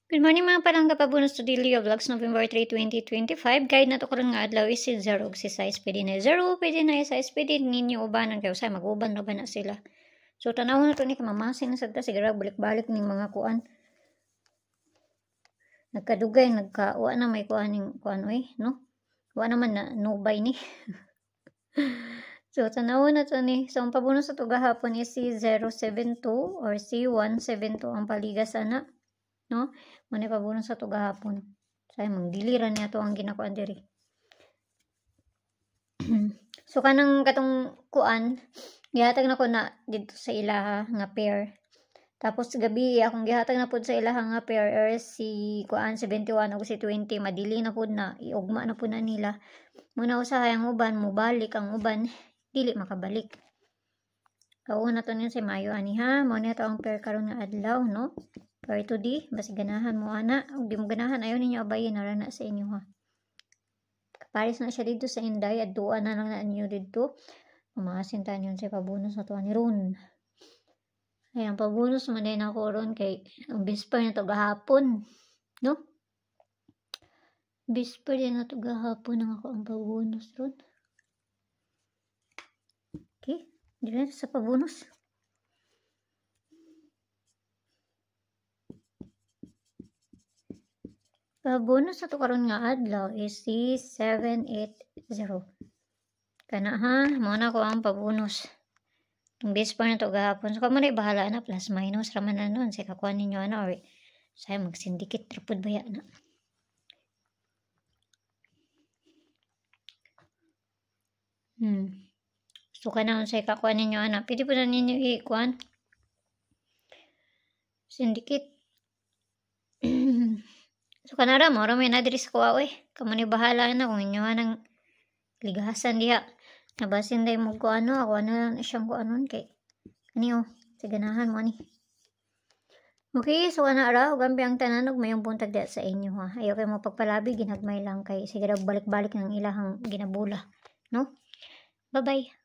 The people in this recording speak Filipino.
Good morning mga palangga, pabunos to Daily Vlogs, November 3, 2025. Guide na to karon nga adlaw is si 0 si size pwede na 0, pwede na size pwede ninyo ubanan kayo say mag-uban na ba na sila. So tanawon na to ni kamamasin na sagda sigara balik-balik ning mga kuan. Nagkadugay nagkauwa na may kuan ning kuan oy, no? Wa naman na nubay ni. So tanawon na to ni. So ang pabunos sa to gahapon is si 072 or si 172 ang paligas ana. No? Muna pabunon sa to gahapon. Say magdiliran niya to ang ginakuan diri. So kanang katong kuan, gihatag na ko na dito sa ilaha nga pair. Tapos gabi akong gihatag na pud sa ilaha nga pair or si kuan 71 o si 20 madili na pud na iugma na pud na nila. Muna usahay ang uban mo balik ang uban dili makabalik. Kauna to niya si Mayo ani ha. Mo na to ang pair karon nga adlaw no. Para ito di, basi ganahan mo ana. Kung di mo ganahan, ayaw ninyo abayin, narana sa inyo ha. Kaparis na siya dito sa Inday, at doon na lang na ninyo dito. Mamasin tayo yun sa pabunos na to ni Ron. Ay, ang pabunos mo din ako ron kay ang bisper na to gahapon. No? Bisper din na to gahapon ang ako ang pabunos ron. Okay, dito sa pabunos. Bonus na to karon nga adlaw is si 780. Kana ha, muna ko ang pabonus. Ang base pa na to gahapon. So kamo na bahala na plus minus raman na nun. Sa kakuha ninyo ano or say magsindikit trapod baya na. So kana sa kakuha ninyo ana. Pwede po na ninyo ikuan. Sindikit. So kanara mo may nadiri sa kuwa oy. Kamo ni bahala na kung inyo nang ligahasan diha. Nabasin day mo ko ano ako na siyang ko anon kay kaniyo sa ganahan mo ni. Okay, so ana ra ug ambi ang tanan ug mayong buntag diha sa inyo ha. Ayo kay mo pagpalabi ginagmay lang kay sige balik-balik ng ilahang ginabula, no? Bye-bye.